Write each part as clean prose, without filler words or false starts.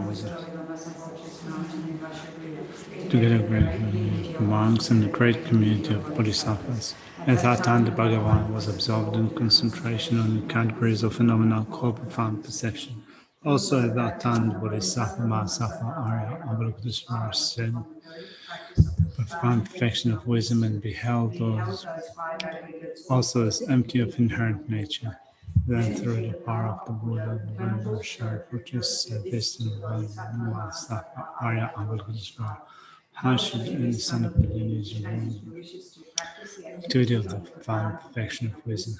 wisdom. Together, great monks and the great community of Bodhisattvas. At that time, the Bhagavan was absorbed in concentration on the categories of phenomena called profound perception. Also, at that time, the Bodhisattva, Mahasattva, Arya, Avalokiteshvara said, profound perfection of wisdom and beheld those also as empty of inherent nature. Then, through the power of the Buddha, the Venerable Shariputra said this in the Mahasattva, Arya, Avalokiteshvara. How should any son of the lineage of activity of the profound perfection of wisdom?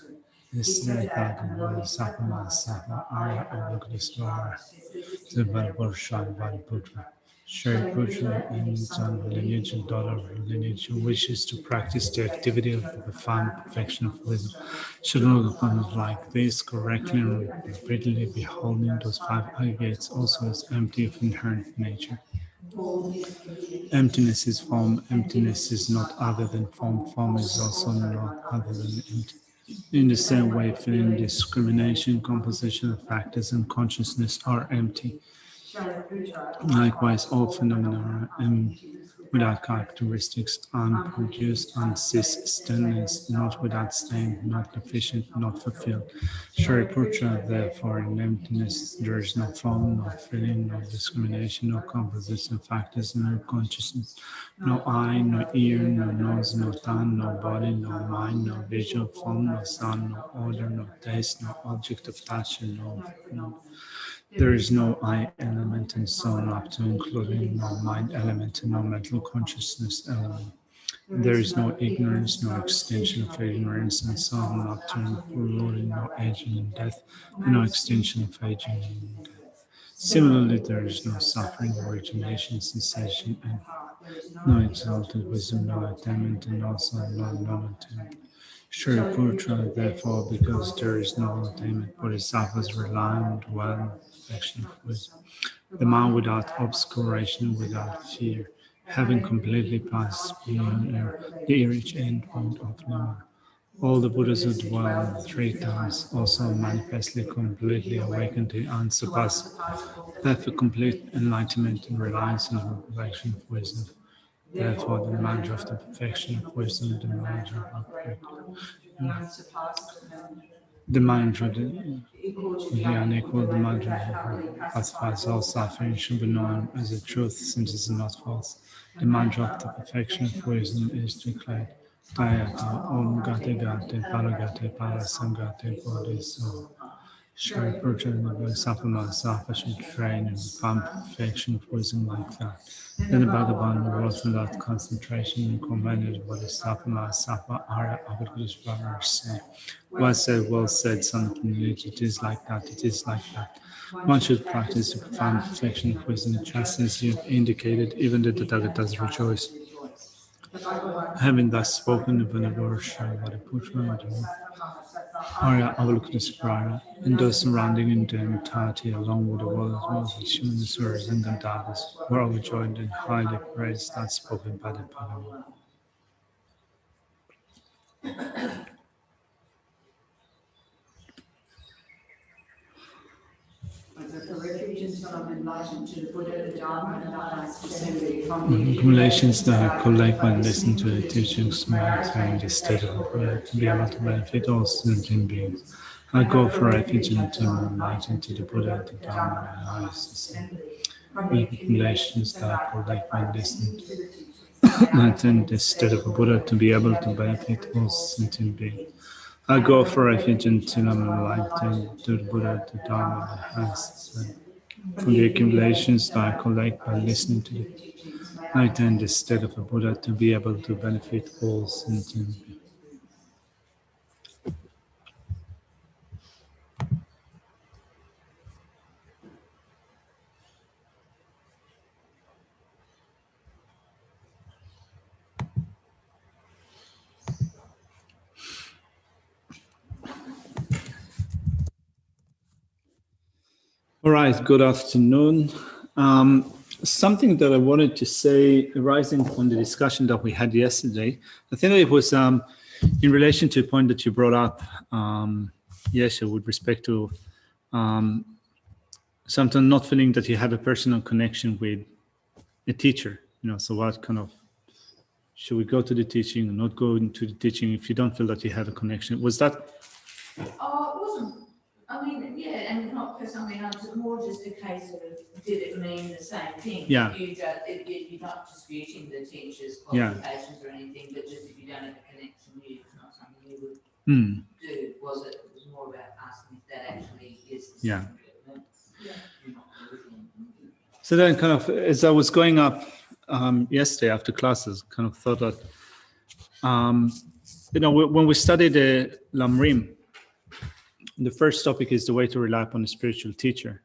This is about the Bodhisattva, Mahasattva, Arya, Avalokiteshvara, the Venerable Shariputra. Shariputra and son of the lineage and daughter of the lineage who wishes to practice the activity of the profound perfection of wisdom should look upon it like this, correctly and repeatedly beholding those five aggregates also as empty of inherent nature. Emptiness is form, emptiness is not other than form, form is also not other than empty. In the same way, feeling, discrimination, composition of factors, and consciousness are empty. Likewise, all phenomena are without characteristics, unproduced, unsistence, not without stain, not deficient, not fulfilled. Shariputra, therefore, in emptiness there is no form, no feeling, no discrimination, no composition of factors, no consciousness, no eye, no ear, no nose, no tongue, no body, no mind, no visual form, no sound, no odor, no taste, no object of touch, and no. There is no I element and so on up to including no mind element and no mental consciousness element. There is no ignorance, no extinction of ignorance and so on up to including no aging and death and no extinction of aging and death. Similarly, there is no suffering, origination, cessation, and no exalted wisdom, no attainment, and also no non-attainment. Shariputra, therefore, because there is no attainment, Bodhisattvas rely on dwelling perfection of wisdom. The mind without obscuration, without fear, having completely passed beyond the reach end point of Nirvana. All the Buddhas who dwell 3 times also manifestly completely awakened to unsurpassed path of complete enlightenment and reliance on the perfection of wisdom. Therefore, the mantra of the perfection of wisdom, the mantra of the mantra of the unequal, the mantra of pacifies all suffering should be known as a truth, since it is not false. The mantra of the perfection of wisdom is declared. Tayata Om Gate Gate Paragate Parasangate Bodhiso. Shariputra and the Bodhisattva Mahasattva should train in profound perfection of wisdom like that. Then the Bhagavan wrote without concentration and commanded Bodhisattva Mahasattva Arya Avalokiteshvara say, well said, son of the lineage, it is like that, it is like that. One should practice the profound perfection of wisdom just as you have indicated, even the Tathagatas rejoice. Having thus spoken, the Venerable Shariputra Arya Avalokiteshvara and those surrounding in their entirety, along with the world as well as the Shivanaswaras and Gandharvas, were overjoyed and highly praised that spoken by the Bhagavan. Accumulations that collect when listening to the teachings might in the state of prayer to be able to benefit all sentient beings. I go for refuge into enlightenment to the Buddha, the Dharma, and the highest ascent. With accumulations that collect when listening to in the state of a Buddha to be able to benefit all sentient beings. I go for refuge until I'm enlightened to the Buddha, the Dharma, and the highest ascent. From the accumulations that I collect by listening to the I attain the state of a Buddha to be able to benefit all sentient beings. All right, good afternoon. Something that I wanted to say arising from the discussion that we had yesterday, I think it was in relation to a point that you brought up, Yesha, with respect to sometimes not feeling that you have a personal connection with a teacher. So what kind of, should we go to the teaching or not go into the teaching if you don't feel that you have a connection? Was that? Oh, it wasn't. I mean, yeah, and not because it's more just a case of did it mean the same thing? Yeah. You're not disputing the teacher's qualifications or anything, but just if you don't have a connection with it, it's not something you would do. It was more about asking if that actually is the same. So then kind of, as I was going up yesterday after classes, kind of thought that, when we studied the Lamrim, the first topic is the way to rely upon a spiritual teacher.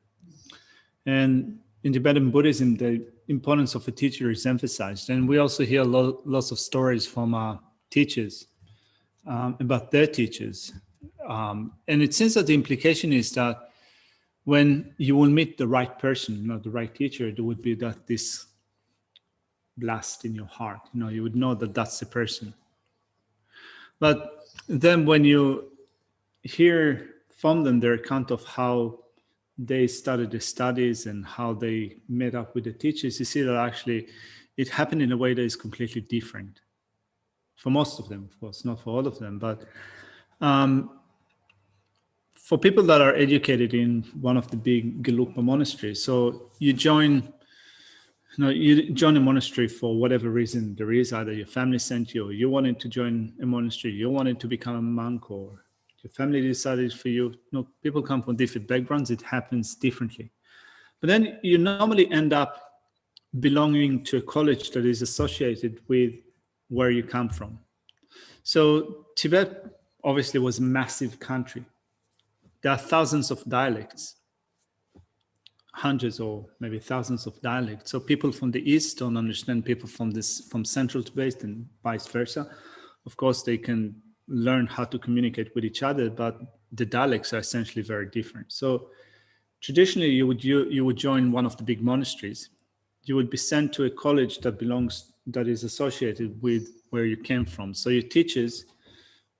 And in Tibetan Buddhism, the importance of a teacher is emphasized. And we also hear lots of stories from teachers about their teachers. And it seems that the implication is that when you will meet the right person, the right teacher, there would be this blast in your heart. You would know that that's the person. But then when you hear from them their account of how they started the studies and how they met up with the teachers, you see that actually it happened in a way that is completely different. For most of them, of course, not for all of them, but for people that are educated in one of the big Gelugpa monasteries, so you join a monastery for whatever reason there is, either your family sent you, or you wanted to join a monastery, you wanted to become a monk, or your family decided for you. People come from different backgrounds, it happens differently. But then you normally end up belonging to a college that is associated with where you come from. So Tibet obviously was a massive country. There are thousands of dialects, hundreds or maybe thousands of dialects. So people from the east don't understand people from central Tibet and vice versa. Of course, they can learn how to communicate with each other, but the dialects are essentially very different. So traditionally, you would join one of the big monasteries. You would be sent to a college that is associated with where you came from. So your teachers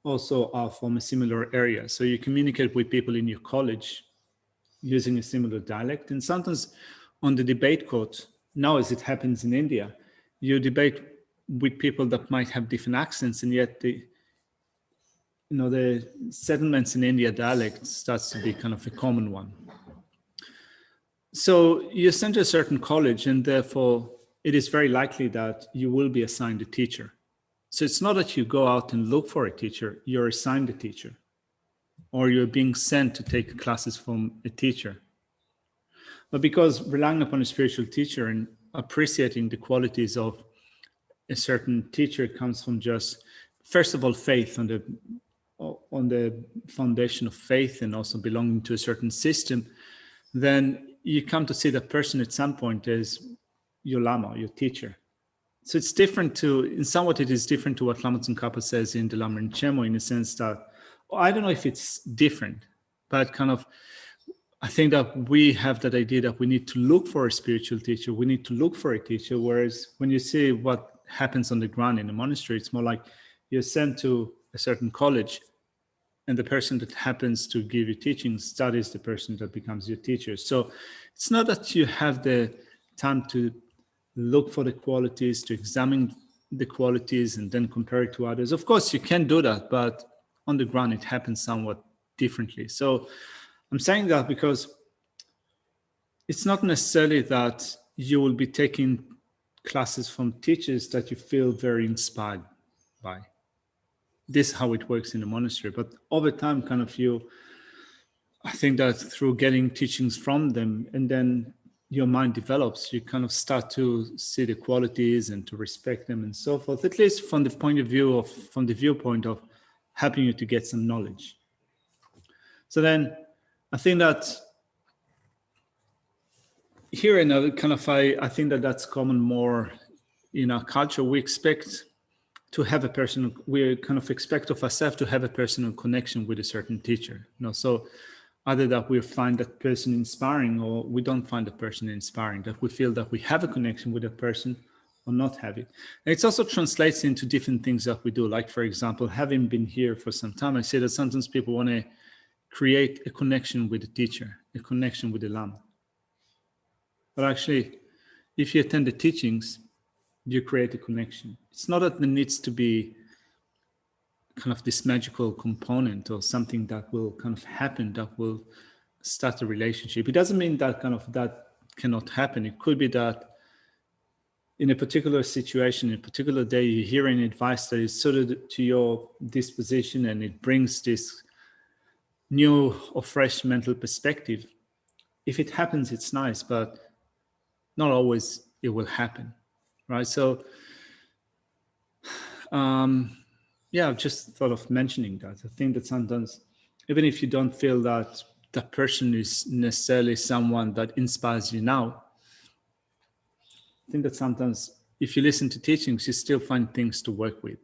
also are from a similar area. So you communicate with people in your college using a similar dialect. And sometimes on the debate court, now as it happens in India, you debate with people that might have different accents, and yet the settlements in India dialect starts to be kind of a common one. So you're sent to a certain college, and therefore it is very likely that you will be assigned a teacher. So it's not that you go out and look for a teacher, you're assigned a teacher, or you're being sent to take classes from a teacher. But because relying upon a spiritual teacher and appreciating the qualities of a certain teacher comes from just, first of all, faith on the foundation of faith, and also belonging to a certain system, then you come to see that person at some point as your Lama, your teacher. So it's different it is different to what Lama Tsongkhapa says in the Lamrim Chemo, in the sense that, I don't know if it's different, but kind of, I think that we have that idea that we need to look for a spiritual teacher, we need to look for a teacher, whereas when you see what happens on the ground in a monastery, it's more like you're sent to a certain college, and the person that happens to give you teaching studies the person that becomes your teacher. So it's not that you have the time to look for the qualities, to examine the qualities and then compare it to others. Of course, you can do that, but on the ground, it happens somewhat differently. So I'm saying that because it's not necessarily that you will be taking classes from teachers that you feel very inspired by. This is how it works in the monastery. But over time, kind of I think that through getting teachings from them, and then your mind develops, you kind of start to see the qualities and to respect them and so forth, at least from the viewpoint of helping you to get some knowledge. So then I think that here in a kind of, I think that that's common more in our culture. We expect to have we kind of expect of ourselves to have a personal connection with a certain teacher. So either that we find that person inspiring, or we don't find the person inspiring, that we feel that we have a connection with a person or not have it. And it also translates into different things that we do. Like, for example, having been here for some time, I say that sometimes people want to create a connection with the teacher, a connection with the Lama. But actually, if you attend the teachings, you create a connection. It's not that there needs to be kind of this magical component or something that will kind of happen that will start a relationship. It doesn't mean that kind of that cannot happen. It could be that in a particular situation, in a particular day, you hear an advice that is suited to your disposition and it brings this new or fresh mental perspective. If it happens, it's nice, but not always it will happen, right? So, yeah, I've just thought of mentioning that. I think that sometimes, even if you don't feel that that person is necessarily someone that inspires you now, I think that sometimes if you listen to teachings, you still find things to work with.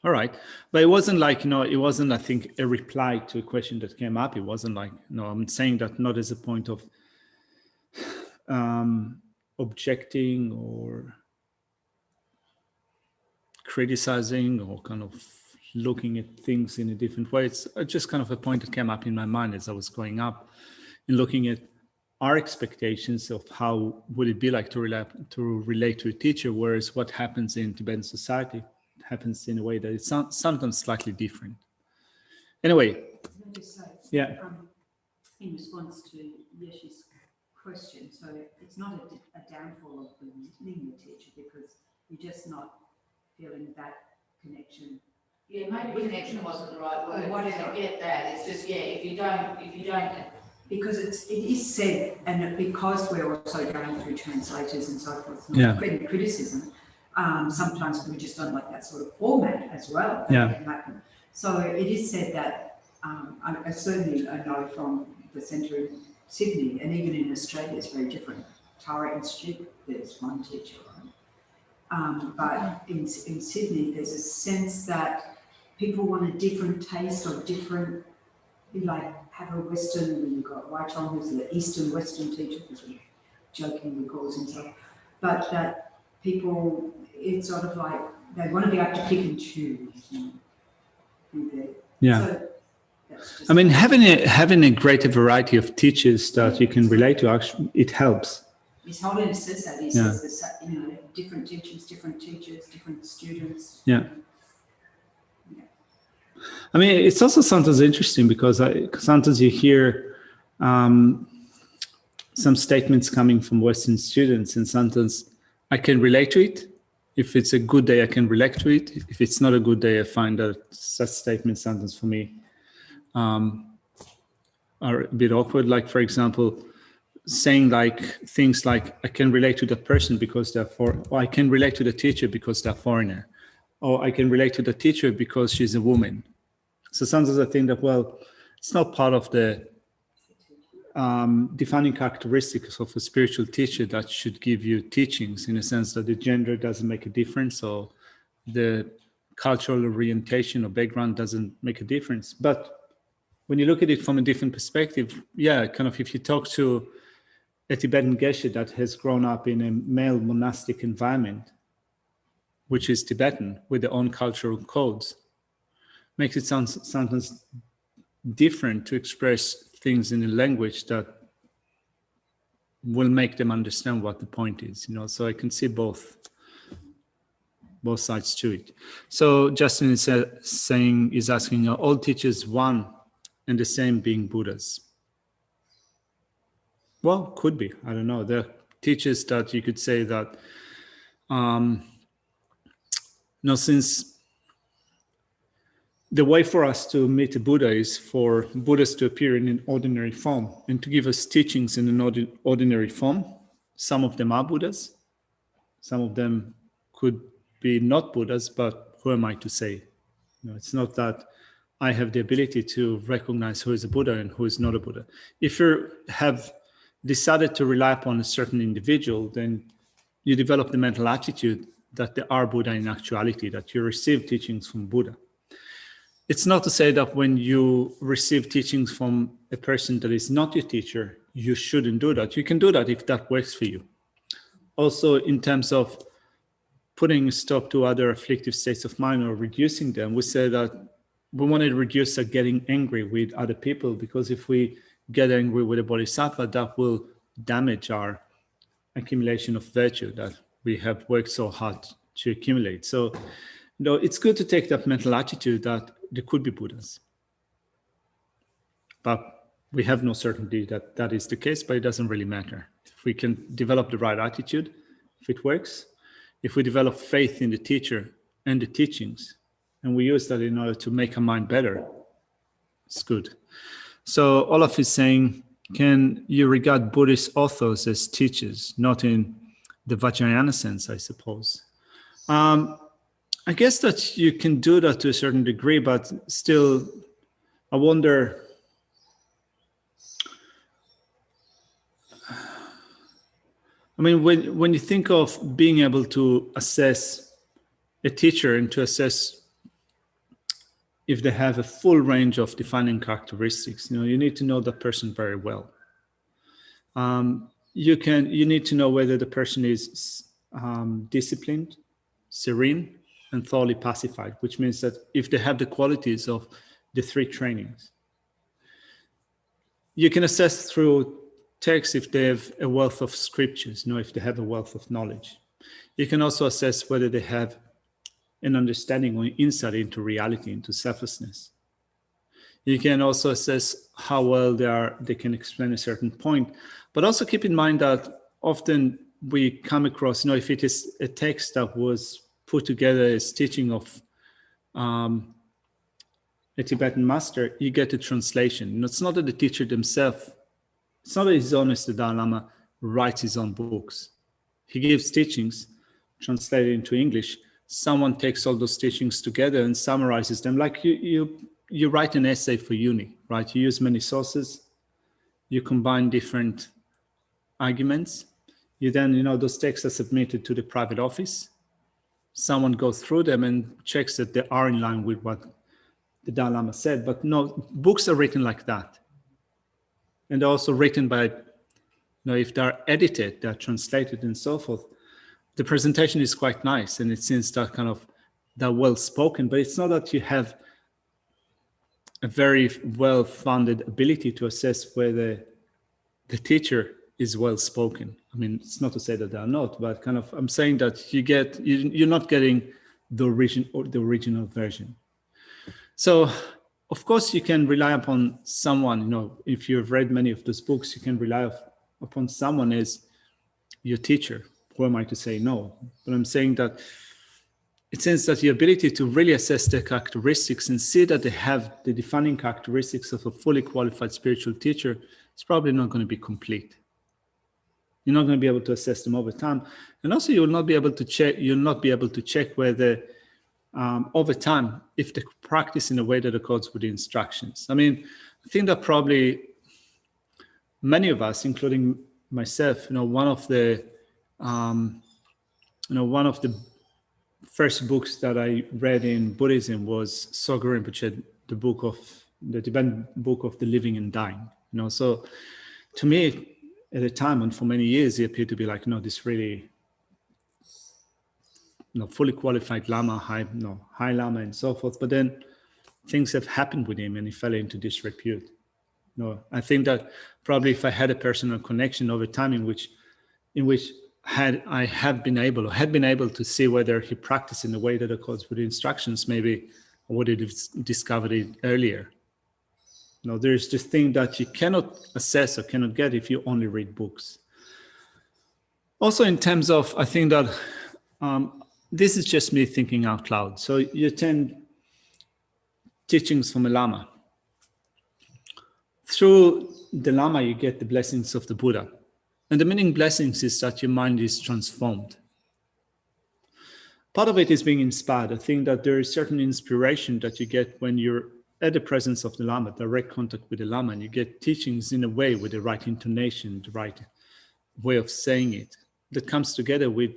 All right. But it wasn't like, it wasn't, I think, a reply to a question that came up. It wasn't like, I'm saying that not as a point of objecting or criticizing or kind of looking at things in a different way. It's just kind of a point that came up in my mind as I was growing up and looking at our expectations of how would it be like to relate to a teacher, whereas what happens in Tibetan society happens in a way that it's sometimes slightly different. Anyway, Can I just say, yeah. In response to Yeshi's question, so it's not a downfall of believing the teacher because you're just not feeling that connection. Yeah, maybe connection wasn't the right word. Whatever. I get that. It's just, if you don't. Because it is said, and because we're also going through translators and so forth, not criticism, sometimes we just don't like that sort of format as well. So it is said that, I certainly know from the centre in Sydney, and even in Australia it's very different. Tara Institute, there's one teacher, but in Sydney there's a sense that people want a different taste or different, like have a Western, you've got Waichong, who's the Eastern Western teacher, because we jokingly calls himself, but that people, it's sort of like they want to be able to pick and choose. So that's just, I mean, having a greater variety of teachers that you can relate to, actually, it helps. His Holiness says that. He says that, different teachers, different students. I mean, it's also sometimes interesting because sometimes you hear some statements coming from Western students, and sometimes I can relate to it. If it's a good day, I can relate to it. If it's not a good day, I find that such statements sometimes for me are a bit awkward. Like, for example, saying like things like, I can relate to the person because they're foreign, or I can relate to the teacher because they're foreigner, or I can relate to the teacher because she's a woman. So sometimes I think that, well, it's not part of the defining characteristics of a spiritual teacher that should give you teachings, in a sense that the gender doesn't make a difference or the cultural orientation or background doesn't make a difference. But when you look at it from a different perspective, kind of if you talk to a Tibetan geshe that has grown up in a male monastic environment, which is Tibetan, with their own cultural codes, makes it sound sometimes different to express things in a language that will make them understand what the point is, So I can see both sides to it. So Justin is asking, are all teachers one and the same being Buddhas? Well, could be. I don't know. There are teachers that you could say that, since the way for us to meet a Buddha is for Buddhas to appear in an ordinary form and to give us teachings in an ordinary form. Some of them are Buddhas. Some of them could be not Buddhas, but who am I to say? It's not that I have the ability to recognize who is a Buddha and who is not a Buddha. If you have decided to rely upon a certain individual, then you develop the mental attitude that they are Buddha in actuality, that you receive teachings from Buddha. It's not to say that when you receive teachings from a person that is not your teacher, you shouldn't do that. You can do that if that works for you. Also, in terms of putting a stop to other afflictive states of mind or reducing them, we say that we want to reduce getting angry with other people, because if we get angry with a bodhisattva, that will damage our accumulation of virtue that we have worked so hard to accumulate. So, it's good to take that mental attitude that there could be Buddhas. But we have no certainty that that is the case, but it doesn't really matter. If we can develop the right attitude, if it works, if we develop faith in the teacher and the teachings, and we use that in order to make our mind better, it's good. So Olaf is saying, can you regard Buddhist authors as teachers, not in the Vajrayana sense, I suppose? I guess that you can do that to a certain degree, but still, I wonder, I mean, when you think of being able to assess a teacher and to assess if they have a full range of defining characteristics, you need to know that person very well. You need to know whether the person is disciplined, serene, and thoroughly pacified, which means that if they have the qualities of the three trainings. You can assess through text if they have a wealth of scriptures, if they have a wealth of knowledge. You can also assess whether they have an understanding or insight into reality, into selflessness. You can also assess how well they can explain a certain point, but also keep in mind that often we come across, if it is a text that was put together as teaching of a Tibetan master, you get a translation. It's not that the teacher themselves, it's not that it's honest the Dalai Lama writes his own books. He gives teachings translated into English. Someone takes all those teachings together and summarizes them. Like you write an essay for uni, right? You use many sources. You combine different arguments. You then, those texts are submitted to the private office. Someone goes through them and checks that they are in line with what the Dalai Lama said. But no, books are written like that. And they're also written by, if they're edited, they're translated and so forth. The presentation is quite nice, and it seems that that well spoken, but it's not that you have a very well-founded ability to assess whether the teacher is well spoken. I mean, it's not to say that they are not, but I'm saying that you're not getting the original version. So, of course, you can rely upon someone. If you've read many of those books, you can rely upon someone as your teacher. Who am I to say no? But I'm saying that it seems that the ability to really assess their characteristics and see that they have the defining characteristics of a fully qualified spiritual teacher is probably not going to be complete. You're not going to be able to assess them over time, and also you will not be able to check. You'll not be able to check whether over time if they practice in a way that accords with the instructions. I mean, I think that probably many of us, including myself, one of the first books that I read in Buddhism was Sogyal Rinpoche, the Tibetan book of the living and dying. So to me at the time and for many years, it appeared to be like, this really, fully qualified Lama, high Lama and so forth. But then things have happened with him and he fell into disrepute. I think that probably if I had a personal connection over time in which I had been able to see whether he practiced in a way that accords with the instructions, maybe I would have discovered it earlier. There's this thing that you cannot assess or cannot get if you only read books. Also, in terms of, I think that this is just me thinking out loud. So you attend teachings from a Lama. Through the Lama, you get the blessings of the Buddha. And the meaning blessings is that your mind is transformed. Part of it is being inspired. I think that there is certain inspiration that you get when you're at the presence of the Lama, direct contact with the Lama, and you get teachings in a way with the right intonation, the right way of saying it, that comes together with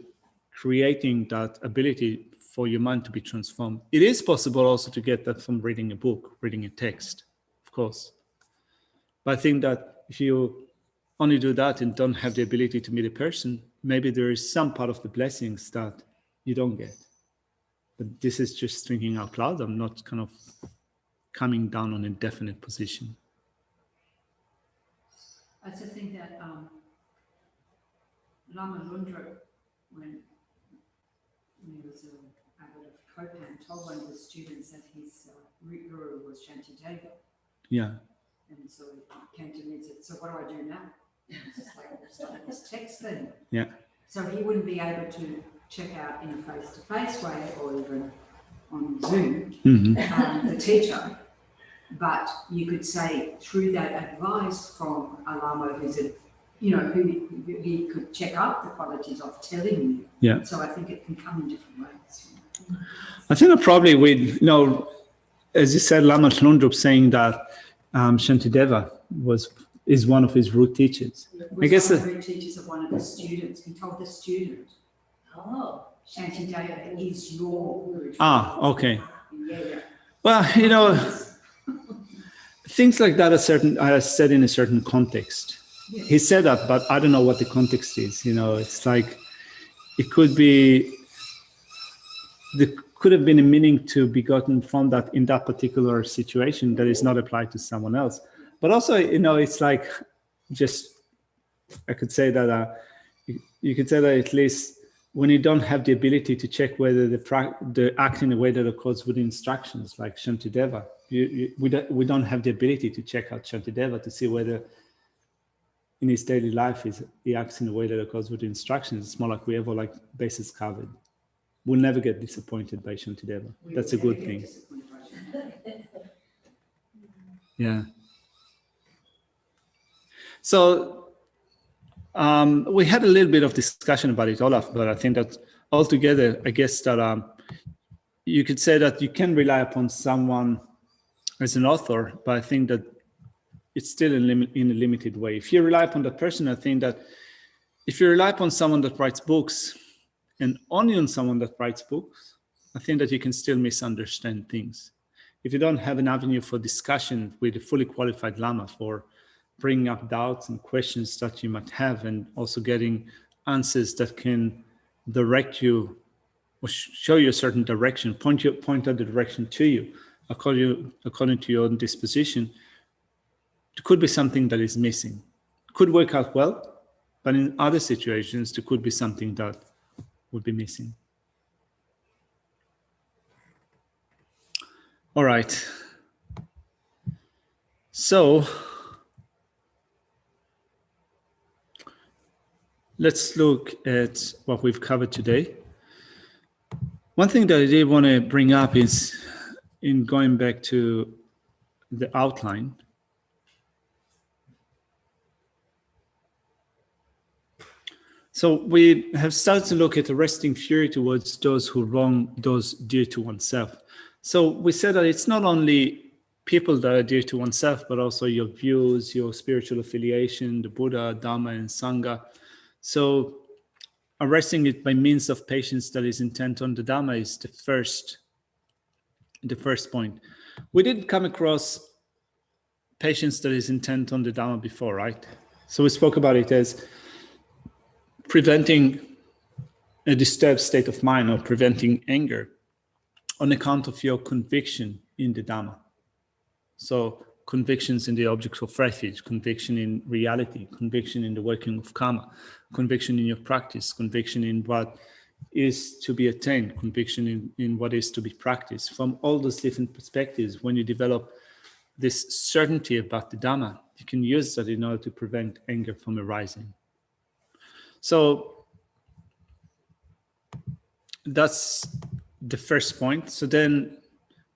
creating that ability for your mind to be transformed. It is possible also to get that from reading a book, reading a text, of course. But I think that if you only do that and don't have the ability to meet a person, maybe there is some part of the blessings that you don't get. But this is just thinking out loud. I'm not coming down on a definite position. I just think that Lama Lundra, when he was an abbot of Kopan, told one of his students that his root guru was Shantideva. Yeah. And so he came to me and said, so what do I do now? It's just like, study this text then. Yeah. So he wouldn't be able to check out in a face-to-face way or even on Zoom, the teacher. But you could say through that advice from a Lama who's who he could check up the qualities of telling you. Yeah. So I think it can come in different ways. I think that probably as you said, Lama Lundrup saying that Shantideva is one of his root teachers. I guess one of the root teachers of one of the students. He told the student, Shantideva is your guru. Okay. Yeah. Well, things like that are said in a certain context. Yeah. He said that, but I don't know what the context is. It's like it could be. There could have been a meaning to be gotten from that in that particular situation that is not applied to someone else. But also, it's like I could say that you could say that at least when you don't have the ability to check whether the act in a way that accords with instructions, like Shantideva, we don't have the ability to check out Shantideva to see whether in his daily life he acts in a way that accords with instructions. It's more like we have all like bases covered. We'll never get disappointed by Shantideva. That's a good thing. Yeah. So we had a little bit of discussion about it, Olaf, but I think that altogether, I guess that you could say that you can rely upon someone as an author, but I think that it's still in a limited way. If you rely upon that person, I think that if you rely upon someone that writes books and only on someone that writes books, I think that you can still misunderstand things. If you don't have an avenue for discussion with a fully qualified Lama for bringing up doubts and questions that you might have, and also getting answers that can direct you or show you a certain direction, point out the direction to you according to your own disposition, it could be something that is missing. It could work out well, but in other situations, there could be something that would be missing. All right. So let's look at what we've covered today. One thing that I did want to bring up is in going back to the outline. So we have started to look at arresting fury towards those who wrong those dear to oneself. So we said that it's not only people that are dear to oneself, but also your views, your spiritual affiliation, the Buddha, Dharma, and Sangha. So arresting it by means of patience that is intent on the Dharma is the first point. We did come across patience that is intent on the Dharma before, right? So we spoke about it as preventing a disturbed state of mind or preventing anger on account of your conviction in the Dhamma. So convictions in the objects of refuge, conviction in reality, conviction in the working of karma, conviction in your practice, conviction in what is to be attained, conviction in what is to be practiced. From all those different perspectives, when you develop this certainty about the Dhamma, you can use that in order to prevent anger from arising. So that's the first point. So then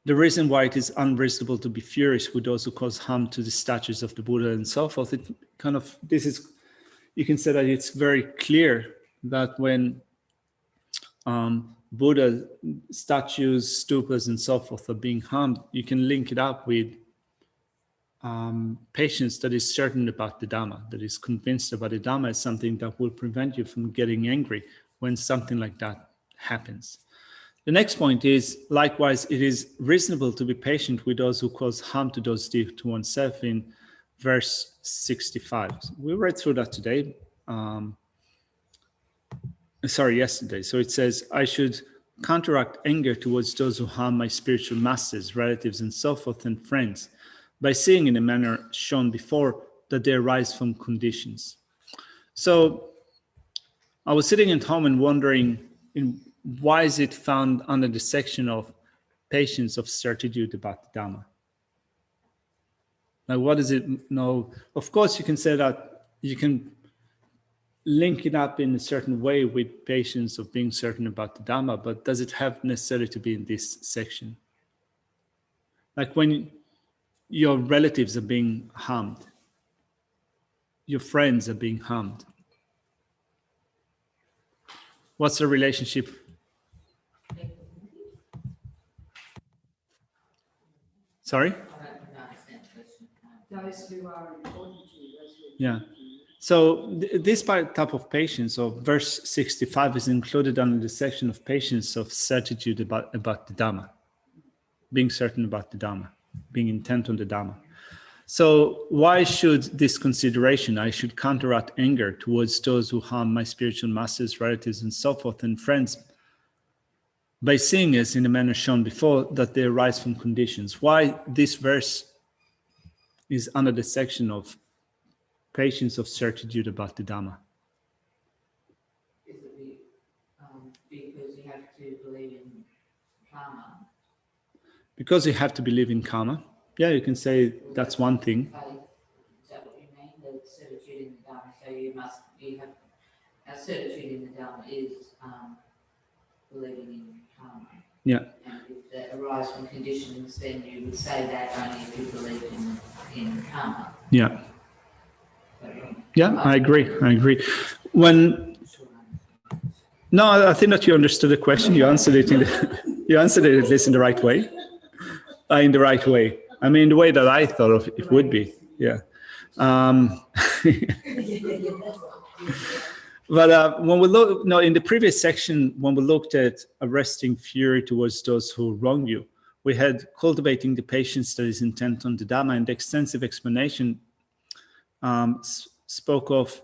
the reason why it is unreasonable to be furious with those who cause harm to the statues of the Buddha and so forth, you can say that it's very clear that when Buddha statues, stupas, and so forth are being harmed, you can link it up with patience that is certain about the Dhamma, that is convinced about the Dhamma is something that will prevent you from getting angry when something like that happens. The next point is, likewise, it is reasonable to be patient with those who cause harm to those dear to oneself in verse 65. We read through that today. Yesterday. So it says, I should counteract anger towards those who harm my spiritual masters, relatives, and so forth, and friends, by seeing in a manner shown before that they arise from conditions. So I was sitting at home and wondering, why is it found under the section of patience of certitude about the Dhamma? Now, what does it know? Of course, you can say that you can link it up in a certain way with patience of being certain about the Dhamma, but does it have necessarily to be in this section? Like when your relatives are being harmed, your friends are being harmed, what's the relationship? Sorry? Those who are important to you. Yeah. So this type of patience, or verse 65, is included under the section of patience of certitude about the Dhamma, being certain about the Dhamma, being intent on the Dhamma. So why should this consideration, I should counteract anger towards those who harm my spiritual masters, relatives, and so forth, and friends, by seeing, as in the manner shown before, that they arise from conditions? Why this verse is under the section of patience of certitude about the Dhamma? Is it because you have to believe in karma? Because you have to believe in karma. Yeah, you can say that's one thing. Is that what you mean? The certitude in the Dhamma. So you have our certitude in the Dhamma is believing in karma. Yeah. And if that arise from conditions, then you would say that only if you believe in karma. Yeah. Yeah, I agree. No, I think that you understood the question. You answered it you answered it at least in the right way. In the right way. I mean, the way that I thought of it would be. Yeah. But when we look, in the previous section, when we looked at arresting fury towards those who wrong you, we had cultivating the patience that is intent on the Dhamma, and the extensive explanation spoke of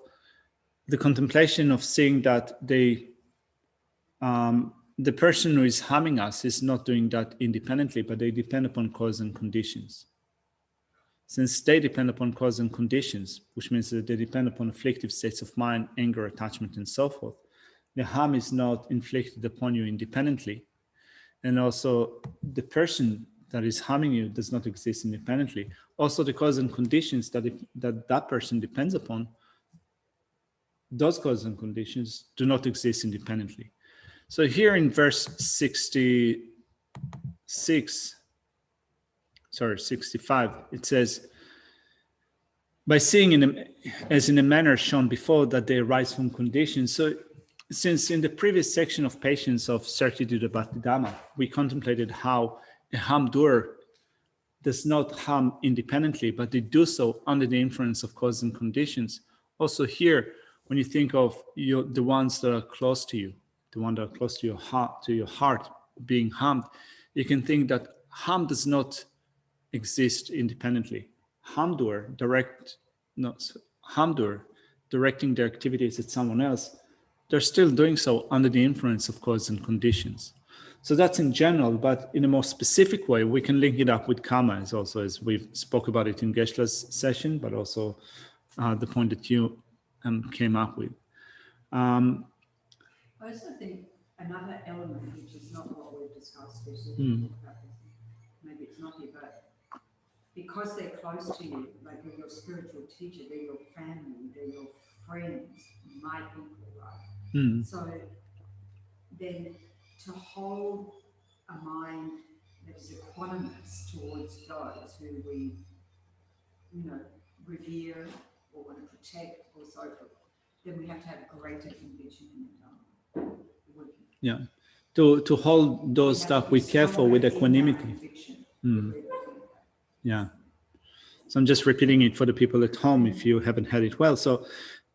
the contemplation of seeing that the person who is harming us is not doing that independently, but they depend upon cause and conditions. Since they depend upon cause and conditions, which means that they depend upon afflictive states of mind, anger, attachment, and so forth, the harm is not inflicted upon you independently. And also, the person that is harming you does not exist independently. Also, the cause and conditions that person depends upon, those causes and conditions do not exist independently. So here in verse 65, it says, by seeing as in a manner shown before that they arise from conditions. So since in the previous section of patience of certitude about the Dhamma, we contemplated how a harm doer does not harm independently, but they do so under the influence of cause and conditions. Also here, when you think of the ones that are close to you, the one that are close to your heart being harmed, you can think that harm does not exist independently. Harm doer directing their activities at someone else, they're still doing so under the influence of cause and conditions. So that's in general, but in a more specific way, we can link it up with karma, as we've spoke about it in Geshe-la's session, but also the point that you came up with. I also think another element, which is not what we've discussed, maybe it's not here, but because they're close to you, like they're your spiritual teacher, they're your family, they're your friends, my people, right? So then to hold a mind that is equanimous towards those who we, revere or want to protect or so forth, then we have to have greater conviction in the Dhamma. Yeah, to hold those stuff with careful, with equanimity. Yeah. So I'm just repeating it for the people at home if you haven't heard it well. So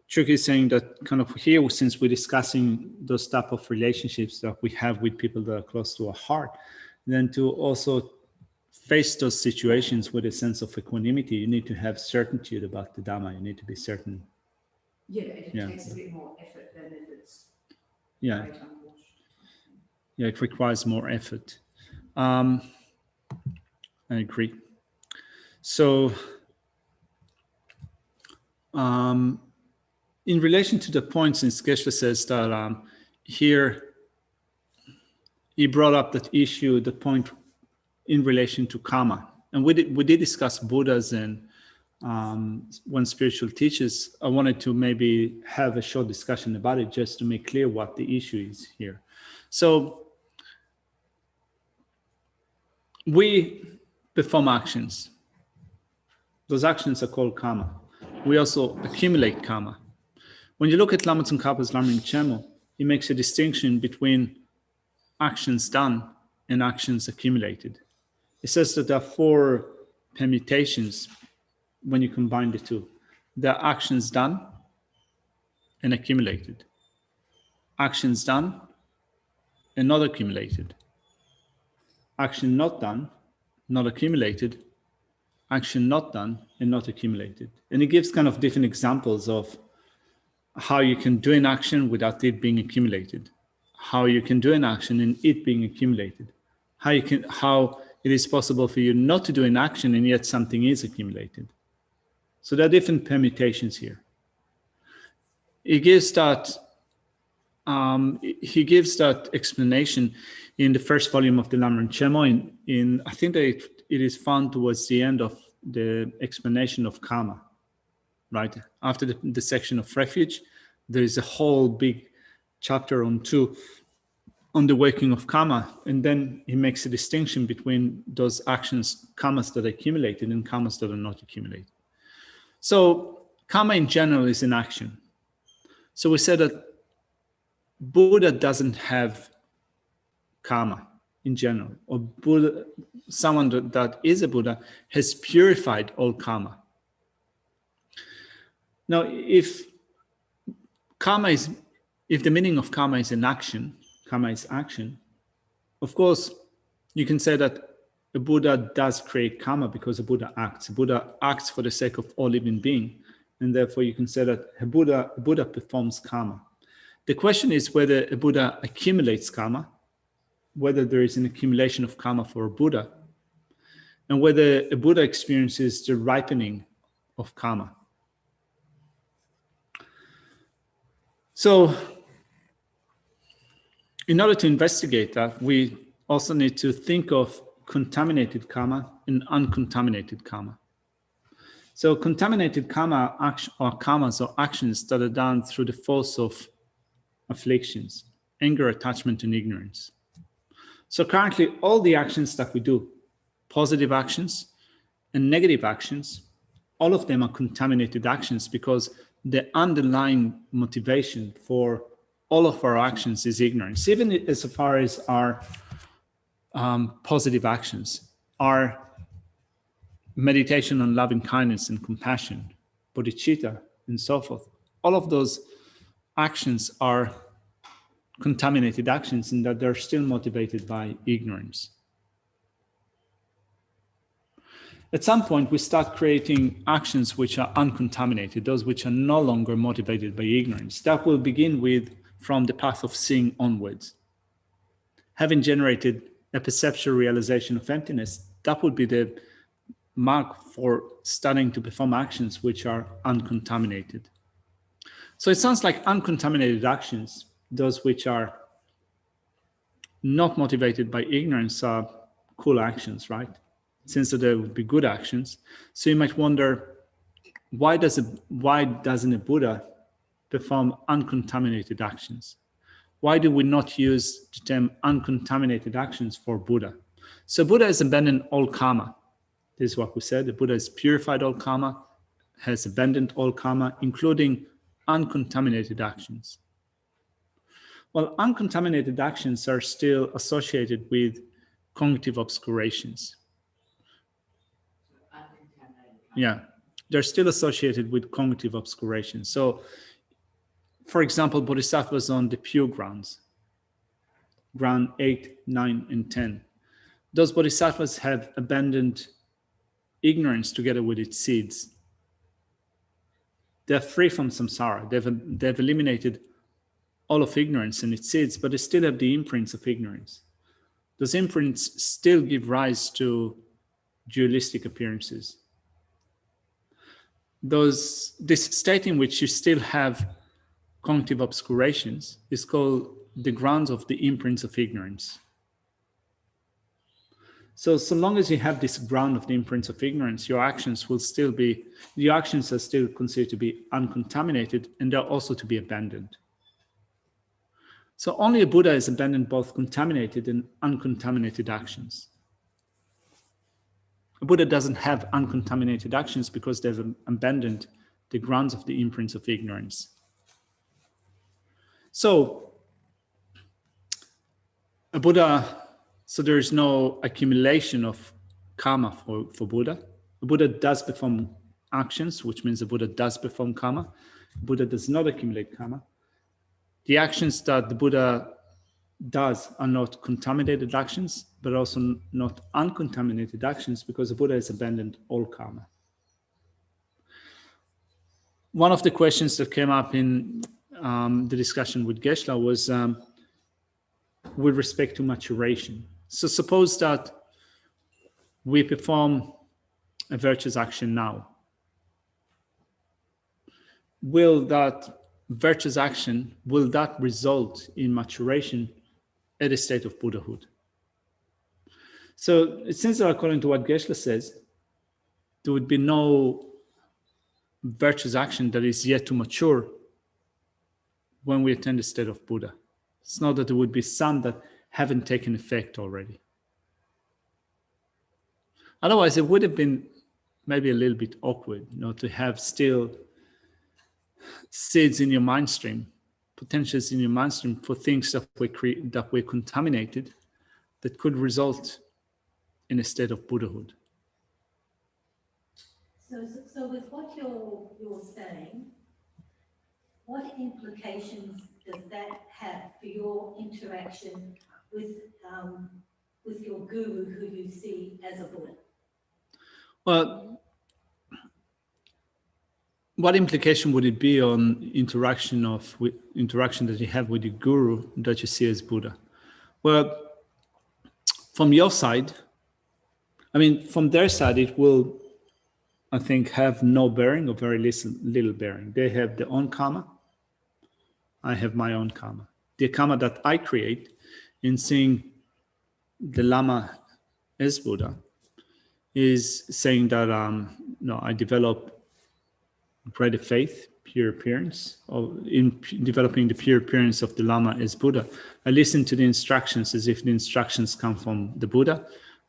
Trick is saying that kind of here, since we're discussing those type of relationships that we have with people that are close to our heart, then to also face those situations with a sense of equanimity, you need to have certitude about the Dhamma. You need to be certain. Yeah, it takes a bit more effort than if it's Yeah, it requires more effort. I agree. So, in relation to the points, and Geshe says that here he brought up that issue, the point in relation to karma. And we did discuss Buddhas and when spiritual teachers. I wanted to maybe have a short discussion about it just to make clear what the issue is here. So we perform actions. Those actions are called karma. We also accumulate karma. When you look at Lama Tsongkhapa's Lamrim Chemo, he makes a distinction between actions done and actions accumulated. He says that there are 4 permutations when you combine the two. There are actions done and accumulated. Actions done and not accumulated. Action not done, not accumulated. Action not done and not accumulated. And he gives kind of different examples of how you can do an action without it being accumulated, how you can do an action and it being accumulated, how it is possible for you not to do an action and yet something is accumulated. So there are different permutations here. He gives that explanation in the first volume of the Lamrim Chemo. In I think that it is found towards the end of the explanation of karma, right? After the section of refuge, there is a whole big chapter on the working of karma, and then he makes a distinction between those actions, karmas that are accumulated and karmas that are not accumulated. So karma in general is an action. So we said that Buddha doesn't have karma in general, or Buddha, someone that is a Buddha has purified all karma. Now, if the meaning of karma is an action, karma is action, of course, you can say that a Buddha does create karma because a Buddha acts. A Buddha acts for the sake of all living being, and therefore you can say that a Buddha performs karma. The question is whether a Buddha accumulates karma, whether there is an accumulation of karma for a Buddha, and whether a Buddha experiences the ripening of karma. So, in order to investigate that, we also need to think of contaminated karma and uncontaminated karma. So contaminated karma or karmas or actions that are done through the force of afflictions, anger, attachment, and ignorance. So currently, all the actions that we do, positive actions and negative actions, all of them are contaminated actions because the underlying motivation for all of our actions is ignorance, even as far as our positive actions, our meditation on loving kindness and compassion, bodhicitta, and so forth. All of those actions are contaminated actions in that they're still motivated by ignorance. At some point, we start creating actions which are uncontaminated, those which are no longer motivated by ignorance. That will begin from the path of seeing onwards. Having generated a perceptual realization of emptiness, that would be the mark for starting to perform actions which are uncontaminated. So it sounds like uncontaminated actions, those which are not motivated by ignorance, are cool actions, right? Since they would be good actions. So you might wonder, why doesn't a Buddha perform uncontaminated actions? Why do we not use the term uncontaminated actions for Buddha? So Buddha has abandoned all karma. This is what we said. The Buddha has purified all karma, has abandoned all karma, including uncontaminated actions. Well, uncontaminated actions are still associated with cognitive obscurations. Yeah, they're still associated with cognitive obscurations. So, for example, Bodhisattvas on the pure grounds, ground 8, 9, and 10. Those Bodhisattvas have abandoned ignorance together with its seeds. They're free from samsara. They've eliminated all of ignorance and its seeds, but they still have the imprints of ignorance. Those imprints still give rise to dualistic appearances. this state in which you still have cognitive obscurations is called the grounds of the imprints of ignorance. So long as you have this ground of the imprints of ignorance, your actions are still considered to be uncontaminated, and they're also to be abandoned. So only a Buddha has abandoned both contaminated and uncontaminated actions. A Buddha doesn't have uncontaminated actions because they've abandoned the grounds of the imprints of ignorance. So a Buddha, so there is no accumulation of karma for Buddha. A Buddha does perform actions, which means a Buddha does perform karma. A Buddha does not accumulate karma. The actions that the Buddha does are not contaminated actions, but also not uncontaminated actions, because the Buddha has abandoned all karma. One of the questions that came up in the discussion with Geshe-la was with respect to maturation. So suppose that we perform a virtuous action now. Will that virtuous action, will that result in maturation at a state of Buddhahood? So it seems that according to what Geshe-la says, there would be no virtuous action that is yet to mature when we attain the state of Buddha. It's not that there would be some that haven't taken effect already. Otherwise, it would have been maybe a little bit awkward, to have still seeds in your mind stream, potentials in your mind stream for things that we're contaminated, that could result in a state of Buddhahood. So with what you're saying, what implications does that have for your interaction with your guru, who you see as a Buddha? Well, what implication would it be on interaction that you have with your guru that you see as Buddha? Well, from your side, from their side, it will, I think, have no bearing or very little bearing. They have their own karma. I have my own karma. The karma that I create in seeing the Lama as Buddha is saying that I develop greater faith, pure appearance, or in developing the pure appearance of the Lama as Buddha. I listen to the instructions as if the instructions come from the Buddha.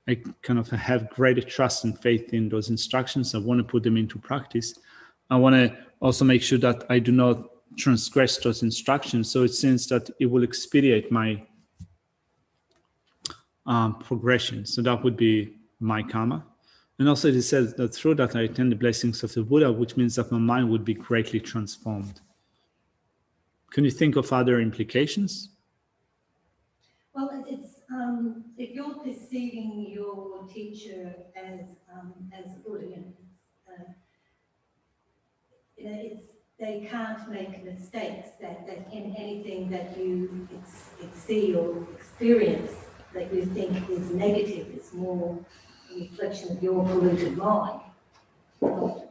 I kind of have greater trust and faith in those instructions. I want to put them into practice. I want to also make sure that I do not transgress those instructions. So it seems that it will expedite my progression. So that would be my karma. And also it says that through that I attain the blessings of the Buddha, which means that my mind would be greatly transformed. Can you think of other implications? Well, it's if you're perceiving your teacher as a Buddha, they can't make mistakes. That in anything that you see or experience that you think is negative, it's more a reflection of your polluted mind, not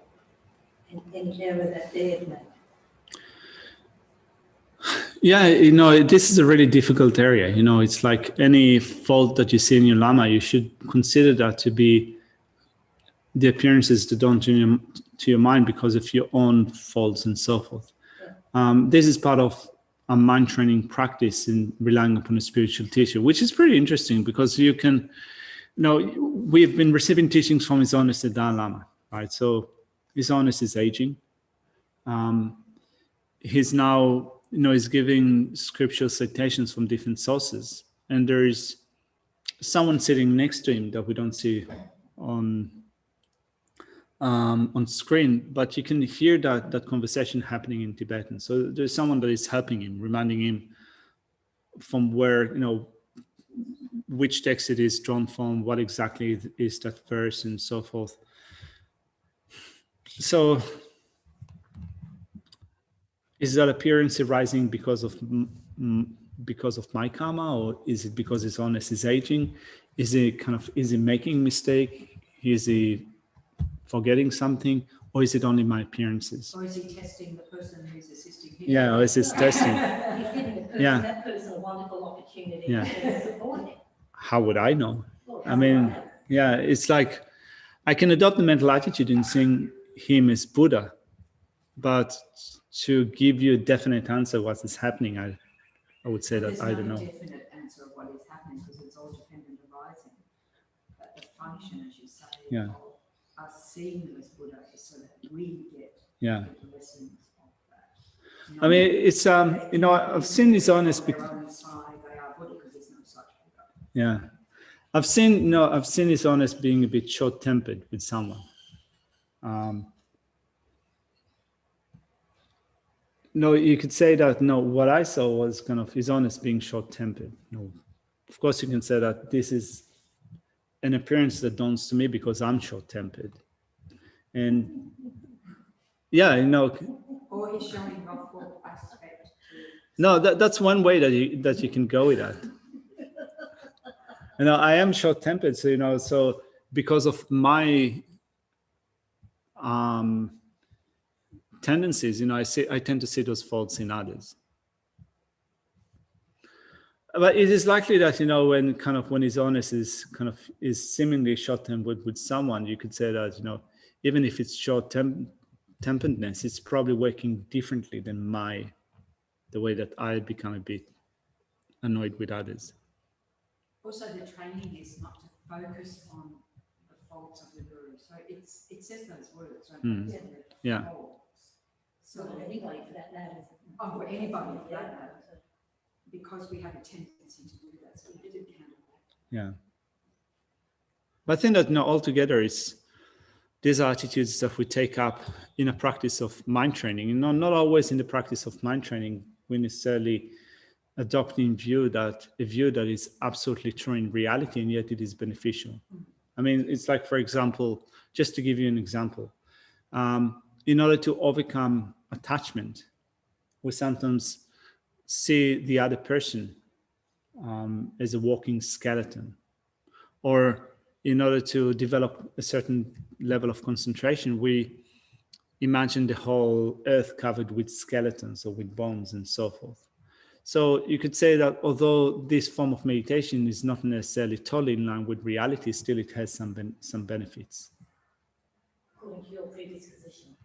any error that they've made. Yeah, this is a really difficult area. It's like any fault that you see in your Lama, you should consider that to be the appearances that don't to your mind because of your own faults and so forth. Yeah. This is part of a mind training practice in relying upon a spiritual teacher, which is pretty interesting because you can, we've been receiving teachings from His Holiness the Dalai Lama, right? So His Holiness is aging. He's now, he's giving scriptural citations from different sources, and there is someone sitting next to him that we don't see on screen, but you can hear that conversation happening in Tibetan. So there's someone that is helping him, reminding him from where, which text it is drawn from, what exactly is that verse, and so forth. So is that appearance arising because of my karma, or is it because His Holiness is aging? Is he making a mistake? Is he forgetting something? Or is it only my appearances? Or is he testing the person who's assisting him? Yeah, or is it testing? He's giving the person, Yeah. that person a wonderful opportunity Yeah. to support him. How would I know? Well, I mean, right. yeah, it's like I can adopt the mental attitude in seeing him as Buddha, but to give you a definite answer what is happening, I would say that There's I don't no know. definite answer of what is happening because it's all dependent arising. But the function, as you say, Yeah. of us seeing them as Buddha is so that we get Yeah. the lessons of that. I mean, it's you know, I've seen this honest. Their own side, they are Buddha because there's no such Buddha. Yeah, I've seen this honest being a bit short-tempered with someone. No, you could say that. No, what I saw was kind of his honest being short-tempered. No, of course you can say that this is an appearance that dawns to me because I'm short-tempered, and yeah, you know. Or he's showing off what aspect. No, that's one way that you can go with that. You know, I am short-tempered, so you know, so because of my tendencies, you know, I tend to see those faults in others. But it is likely that, you know, when his honest is seemingly short-tempered with someone, you could say that, you know, even if it's short-temperedness, it's probably working differently than the way that I become a bit annoyed with others. Also, the training is not to focus on the faults of the guru. So it says those words, right? Yeah. Faults. So Or anybody for that matter. Oh, or anybody for that matter. Because we have a tendency to do that, so we did counter that. Yeah. But I think that, you know, altogether is these attitudes that we take up in a practice of mind training. You know, not always in the practice of mind training we necessarily adopting a view that is absolutely true in reality, and yet it is beneficial. I mean, it's like, for example, just to give you an example, in order to overcome attachment, we sometimes see the other person as a walking skeleton. Or in order to develop a certain level of concentration, we imagine the whole earth covered with skeletons or with bones and so forth. So you could say that although this form of meditation is not necessarily totally in line with reality, still it has some benefits. According to your predisposition.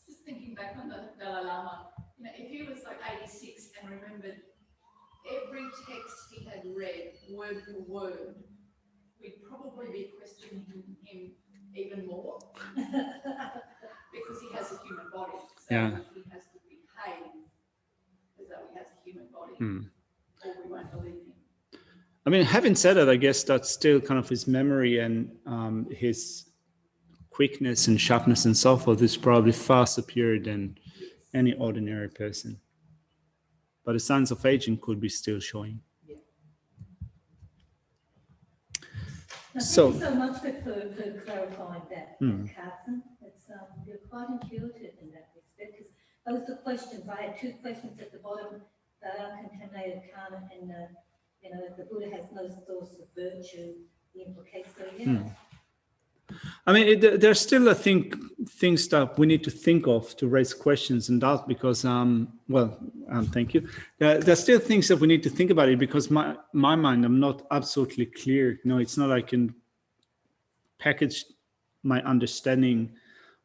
Just thinking back on the Dalai Lama, you know, if he was like 86 and remembered every text he had read word for word, we'd probably be questioning him even more because he has a human body. So Yeah. he has to behave as though he has a human body, or we won't believe him. I mean, having said that, I guess that's still kind of his memory and his quickness and sharpness and so forth is probably far superior than any ordinary person. But the signs of aging could be still showing. Now, So- thank you so much for clarifying that, Carson. It's you're quite intuitive in that respect. Because those are questions. I had two questions at the bottom: the uncontaminated karma and you know, the Buddha has no source of virtue. The implication. So yeah. I mean, there's still things that we need to think of to raise questions and doubt because, thank you. There's still things that we need to think about it because my mind, I'm not absolutely clear. You know, it's not like I can package my understanding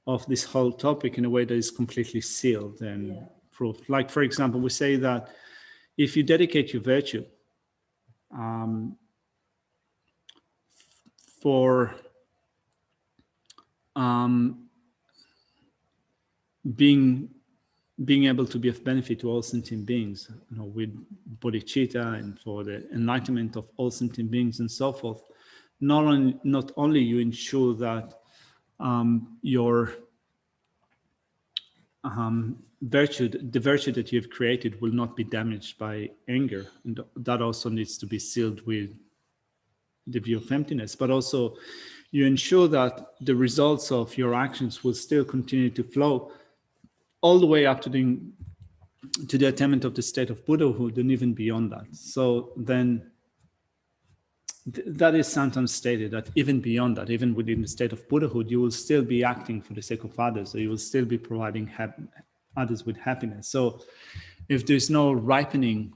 of this whole topic in a way that is completely sealed and proved. Like, for example, we say that if you dedicate your virtue for being able to be of benefit to all sentient beings, you know, with bodhicitta and for the enlightenment of all sentient beings and so forth. Not only you ensure that your virtue, the virtue that you've created, will not be damaged by anger, and that also needs to be sealed with the view of emptiness, but also you ensure that the results of your actions will still continue to flow all the way up to the attainment of the state of Buddhahood and even beyond that. So then that is sometimes stated that even beyond that, even within the state of Buddhahood, you will still be acting for the sake of others, or you will still be providing others with happiness. So if there's no ripening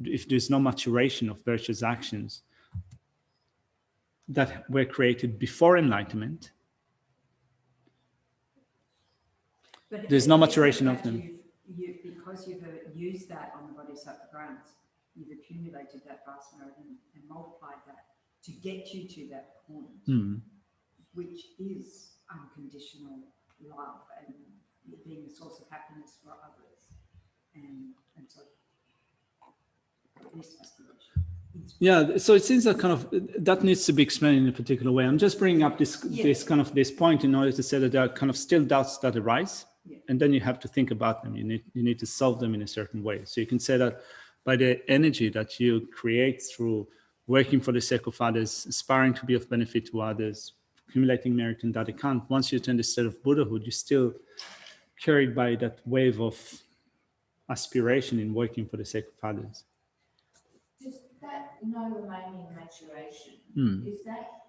if there's no maturation of virtuous actions that were created before enlightenment, But there's no maturation of them. Because you've used that on the Bodhisattva grounds, you've accumulated that vast merit and multiplied that to get you to that point, which is unconditional love and being a source of happiness for others. And so this aspiration. Yeah, so it seems that kind of that needs to be explained in a particular way. I'm just bringing up this point in order to say that there are kind of still doubts that arise, and then you have to think about them. You need to solve them in a certain way. So you can say that by the energy that you create through working for the sake of others, aspiring to be of benefit to others, accumulating merit in that account, once you attain the state of Buddhahood, you're still carried by that wave of aspiration in working for the sake of others. Does that no remaining maturation, is that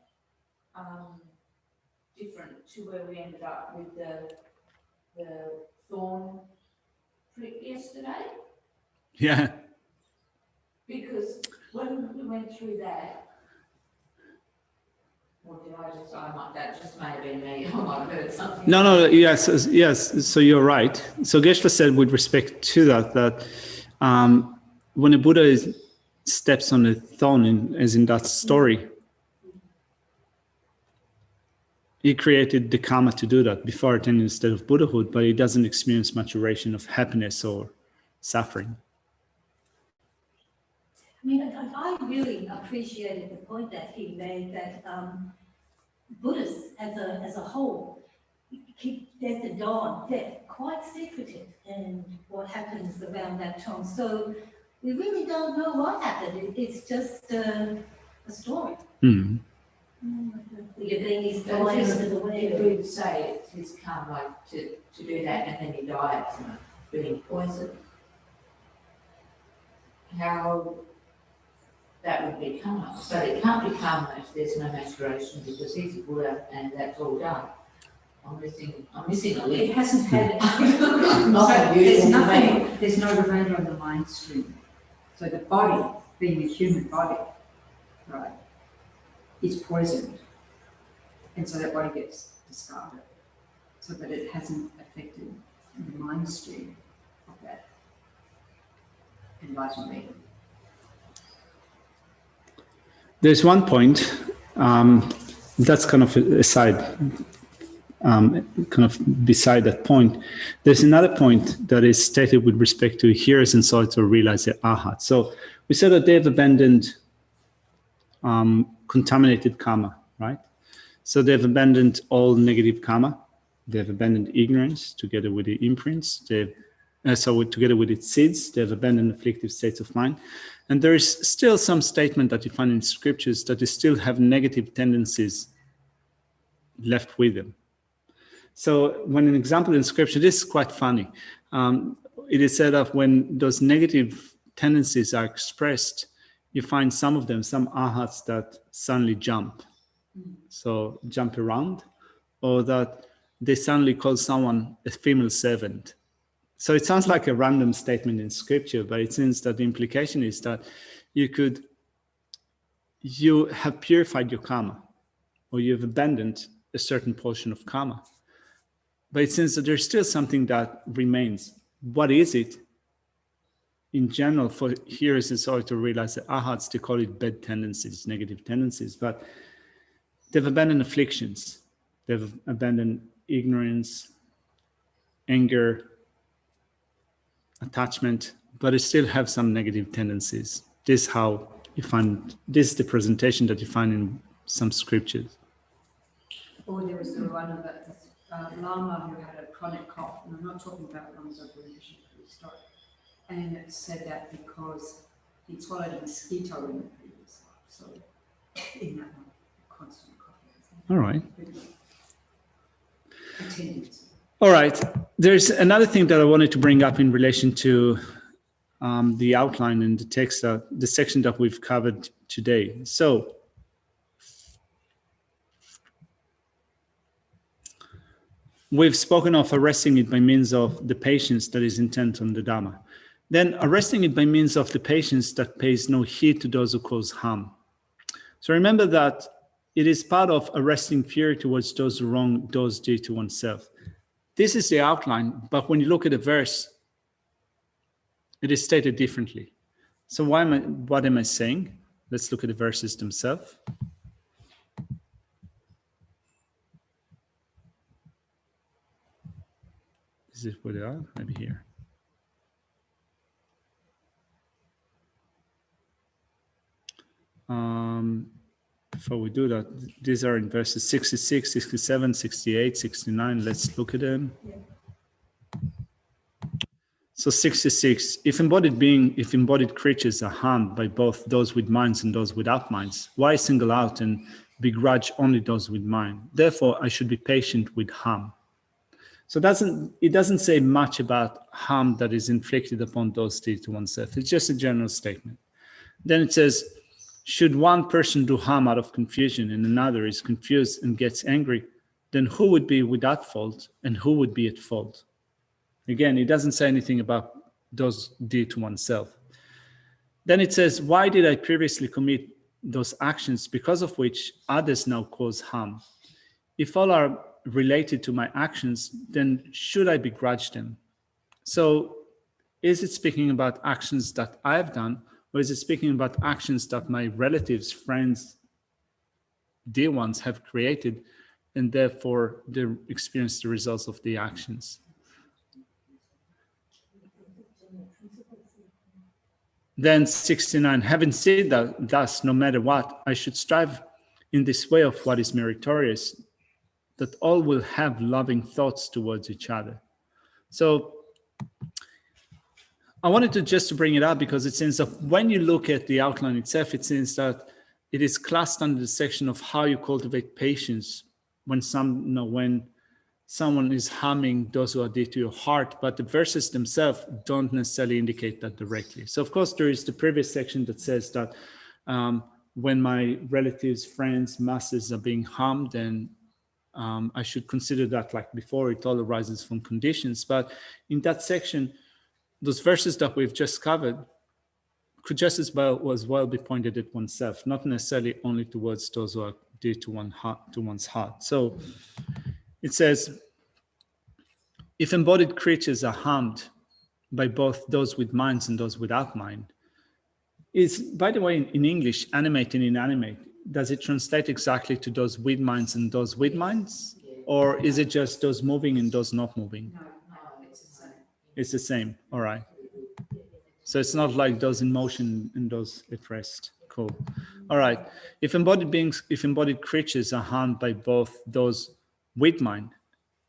different to where we ended up with the thorn prick yesterday? Yeah. Because when we went through that, or did that just may have been me, I might have heard something. No, yes, so you're right. So Geshe said with respect to that when a Buddha steps on a thorn, as in that story, he created the karma to do that before attaining the state of Buddhahood, but he doesn't experience maturation of happiness or suffering. I mean, I really appreciated the point that he made that Buddhists as a whole keep death and death quite secretive in what happens around that time. So we really don't know what happened. It's just a story. Mm-hmm. If we say it's his karma to do that and then he died from being poisoned, how that would be karma. So it can't be karma if there's no maturation because he's a Buddha and that's all done. I'm missing a link. It hasn't had there's no remainder on the mind stream. So the body, being a human body, right, is poisoned. And so that body gets discarded. So that it hasn't affected the mind stream of that enlightenment. There's one point that's kind of aside, kind of beside that point. There's another point that is stated with respect to hearers and souls to realize the arhat. So we said that they've abandoned contaminated karma, right? So they've abandoned all negative karma. They've abandoned ignorance together with the imprints. Together with its seeds, they've abandoned afflictive states of mind. And there is still some statement that you find in scriptures that they still have negative tendencies left with them. So when an example in scripture, this is quite funny. It is said that when those negative tendencies are expressed, you find some of them, some arhats that suddenly jump. So jump around, or that they suddenly call someone a female servant. So it sounds like a random statement in scripture, but it seems that the implication is that you have purified your karma, or you've abandoned a certain portion of karma. But it seems that there's still something that remains. What is it? In general, for hearers, it's hard to realize that arhats, they call it bad tendencies, negative tendencies, but they've abandoned afflictions. They've abandoned ignorance, anger, attachment, but they still have some negative tendencies. This is how you find, this is the presentation that you find in some scriptures. Or there was the one of the Lama who had a chronic cough, and I'm not talking about the ones over in the story. And it said that because he swallowed a mosquito in the previous life. So in that one, constant coughing. All right. Attendance. All right. There's another thing that I wanted to bring up in relation to the outline and the text, the section that we've covered today. So we've spoken of arresting it by means of the patience that is intent on the Dhamma. Then arresting it by means of the patience that pays no heed to those who cause harm. So remember that it is part of arresting fury towards those who wrong those due to oneself. This is the outline, but when you look at the verse, it is stated differently. So what am I saying? Let's look at the verses themselves. Is it where they are? Maybe here. Before we do that, these are in verses 66, 67, 68, 69. Let's look at them. Yeah. So 66, if embodied creatures are harmed by both those with minds and those without minds, why single out and begrudge only those with mind? Therefore, I should be patient with harm. So it doesn't say much about harm that is inflicted upon those due to oneself. It's just a general statement. Then it says, should one person do harm out of confusion and another is confused and gets angry, then who would be without fault and who would be at fault? Again, it doesn't say anything about those due to oneself. Then it says, why did I previously commit those actions because of which others now cause harm? If all are related to my actions, then should I begrudge them? So is it speaking about actions that I have done, or is it speaking about actions that my relatives, friends, dear ones have created, and therefore they experience the results of the actions? Then 69, having said that, thus, no matter what, I should strive in this way of what is meritorious, that all will have loving thoughts towards each other. So I wanted to bring it up because it seems that when you look at the outline itself, it seems that it is classed under the section of how you cultivate patience when someone is harming those who are dear to your heart, but the verses themselves don't necessarily indicate that directly. So of course, there is the previous section that says that when my relatives, friends, masses are being harmed, then I should consider that like before, it all arises from conditions. But in that section, those verses that we've just covered could just as well be pointed at oneself, not necessarily only towards those who are dear to one's heart. So it says, if embodied creatures are harmed by both those with minds and those without mind, is, by the way, in English, animate and inanimate, does it translate exactly to those with minds and those with minds? Or is it just those moving and those not moving? No, it's the same. It's the same, all right. So it's not like those in motion and those at rest. Cool. All right. If embodied creatures are harmed by both those with mind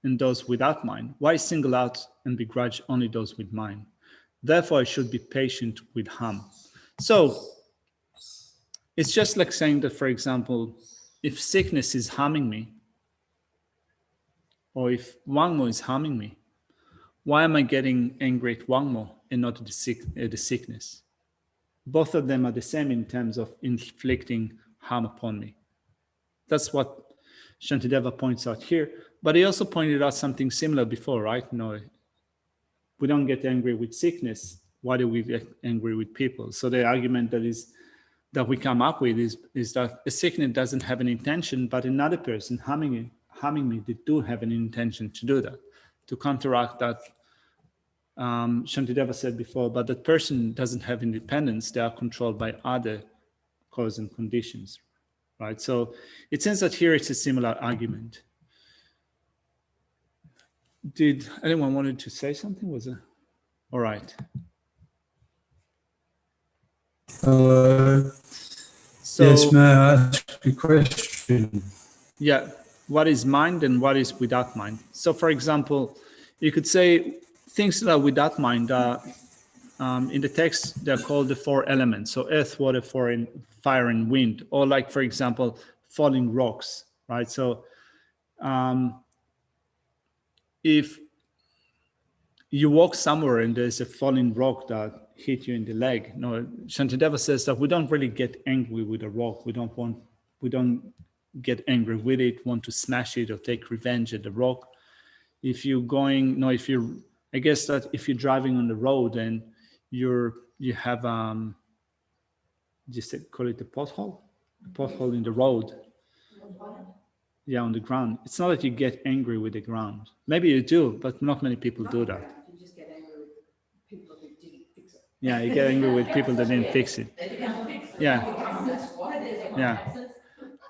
and those without mind, why single out and begrudge only those with mind? Therefore, I should be patient with harm. So it's just like saying that, for example, if sickness is harming me, or if Wangmo is harming me, why am I getting angry at Wangmo and not at the sickness? Both of them are the same in terms of inflicting harm upon me. That's what Shantideva points out here. But he also pointed out something similar before, right? No, we don't get angry with sickness. Why do we get angry with people? So the argument that we come up with is that a sickness doesn't have an intention, but another person harming me, they do have an intention to do that, to counteract that. Shantideva said before, but that person doesn't have independence. They are controlled by other causes and conditions, right? So it seems that here it's a similar argument. Did anyone wanted to say something? Was it all right? So yes, may I ask a question? Yeah, what is mind and what is without mind? So for example, you could say things that are without mind are, in the text, they're called the four elements. So earth, water, fire, and wind, or like, for example, falling rocks, right? So if you walk somewhere and there's a falling rock that hit you in the leg, no, Shantideva says that we don't really get angry with a rock. We don't get angry with it, want to smash it or take revenge at the rock. If you're going, no, if you're, I guess that if you're driving on the road and you have, just call it a pothole in the road. Yeah, on the ground. It's not that you get angry with the ground. Maybe you do, but not many people do that. You just get angry with people who didn't fix it. Yeah, you get angry with people that didn't fix it. Yeah. Yeah.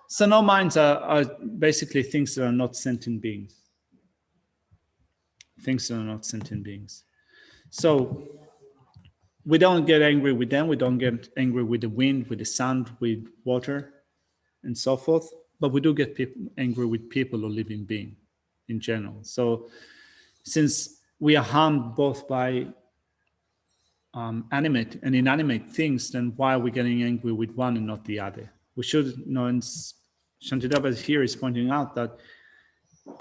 So no minds are basically things that are not sentient beings. Things that are not sentient beings. So we don't get angry with them. We don't get angry with the wind, with the sun, with water, and so forth. But we do get angry with people or living being in general. So since we are harmed both by animate and inanimate things, then why are we getting angry with one and not the other? We should know, and Shantideva here is pointing out that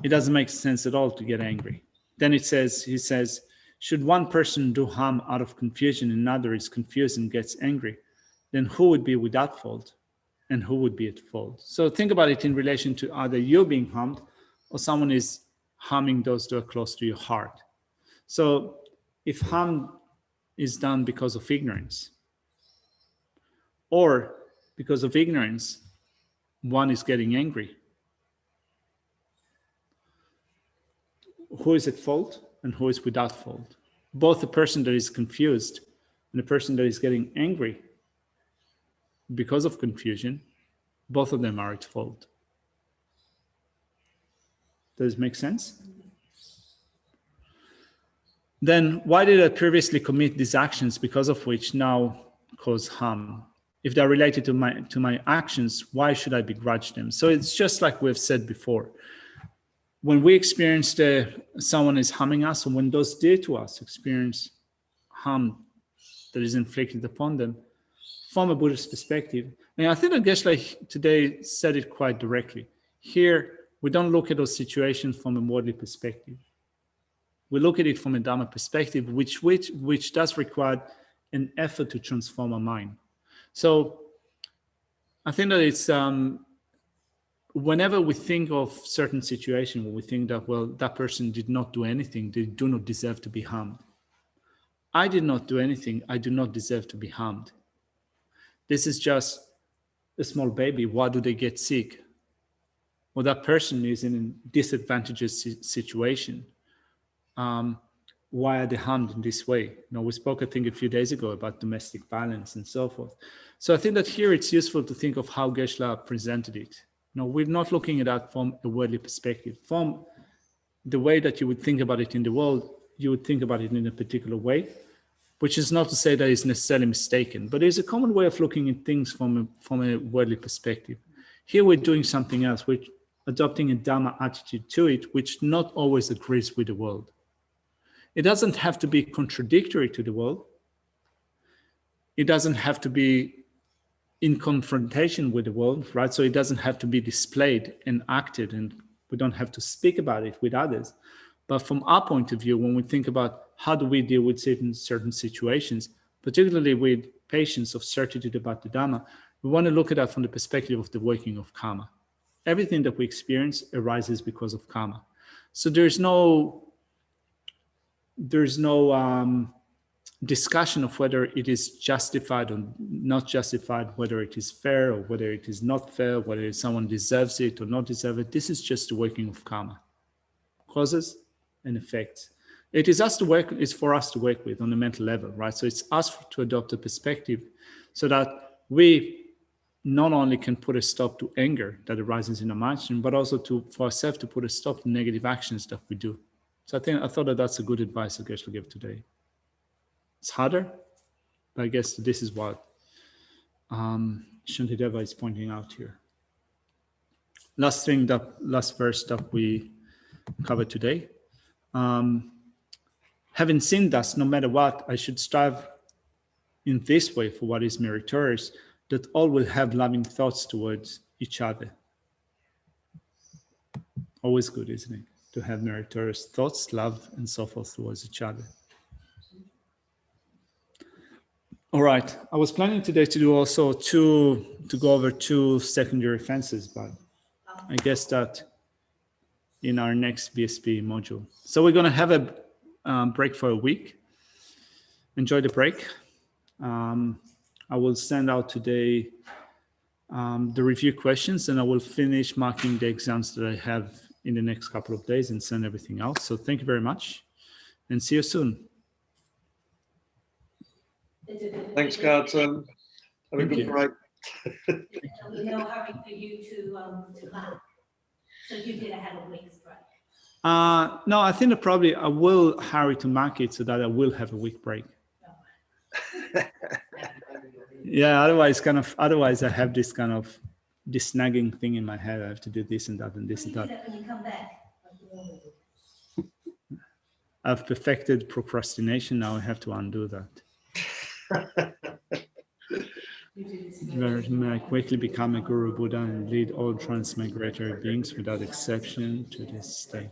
it doesn't make sense at all to get angry. Then he says, should one person do harm out of confusion and another is confused and gets angry, then who would be without fault and who would be at fault? So think about it in relation to either you being harmed or someone is harming those that are close to your heart. So if harm is done because of ignorance, or because of ignorance, one is getting angry, who is at fault and who is without fault? Both the person that is confused and the person that is getting angry because of confusion, both of them are at fault. Does it make sense? Then why did I previously commit these actions because of which now cause harm? If they're related to my actions, why should I begrudge them? So it's just like we've said before. When we experience someone is harming us, or when those dear to us experience harm that is inflicted upon them, from a Buddhist perspective, and I think that Geshe today said it quite directly. Here, we don't look at those situations from a worldly perspective. We look at it from a Dharma perspective, which does require an effort to transform our mind. So I think that it's whenever we think of certain situations where we think that, well, that person did not do anything, they do not deserve to be harmed. I did not do anything, I do not deserve to be harmed. This is just a small baby, why do they get sick? Or that person is in a disadvantageous situation. Why are they harmed in this way? We spoke, I think, a few days ago about domestic violence and so forth. So I think that here it's useful to think of how Geshe presented it. We're not looking at that from a worldly perspective. From the way that you would think about it in the world, you would think about it in a particular way, which is not to say that it's necessarily mistaken, but there's a common way of looking at things from a worldly perspective. Here we're doing something else, we're adopting a Dharma attitude to it, which not always agrees with the world. It doesn't have to be contradictory to the world. It doesn't have to be in confrontation with the world, right? So it doesn't have to be displayed and acted, and we don't have to speak about it with others. But from our point of view, when we think about how do we deal with certain situations, particularly with patience of certitude about the Dharma, we want to look at that from the perspective of the working of karma. Everything that we experience arises because of karma. So there's no discussion of whether it is justified or not justified, whether it is fair or whether it is not fair, whether someone deserves it or not deserve it. This is just the working of karma, causes and effects. It is it's for us to work with on a mental level, right? So it's us to adopt a perspective so that we not only can put a stop to anger that arises in our mind, but also for ourselves to put a stop to negative actions that we do. So I thought that that's a good advice that Geshe gave today. It's harder, but I guess this is what Shantideva is pointing out here. Last verse that we covered today. Having seen thus, no matter what, I should strive in this way for what is meritorious, that all will have loving thoughts towards each other. Always good, isn't it? To have meritorious thoughts, love, and so forth towards each other. All right. I was planning today to do also to go over 2 secondary offenses, but I guess that in our next BSP module. So we're going to have a break for a week. Enjoy the break. I will send out today the review questions, and I will finish marking the exams that I have in the next couple of days and send everything out. So thank you very much and see you soon. Thanks, Carlton. Have a good break. There'll be no hurry for you to mark. So you're going to have a week's break. No, I think that probably I will hurry to mark it so that I will have a week break. Yeah, otherwise I have this nagging thing in my head. I have to do this and that and this and that. When you come back. I've perfected procrastination. Now I have to undo that. May I quickly become a Guru Buddha and lead all transmigratory beings without exception to this state.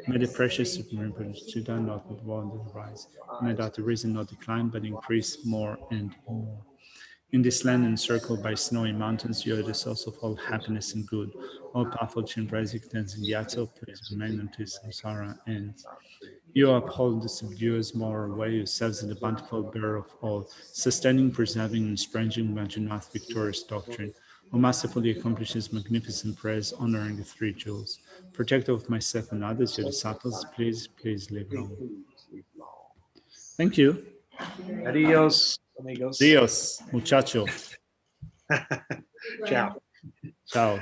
May the precious Supreme Bodhisattva not be born to rise. May that reason not decline but increase more and more. In this land encircled by snowy mountains, you are the source of all happiness and good. All powerful Chenrezig Tenzin Gyatso, please remain until samsara ends. You uphold the subduer's moral way, yourselves are the bountiful bearer of all, sustaining, preserving, and spreading Manjunath's victorious doctrine, who masterfully accomplishes magnificent prayers, honoring the three jewels. Protector of myself and others, your disciples, please live long. Thank you. Adios, amigos. Adios, muchacho. Ciao. Ciao.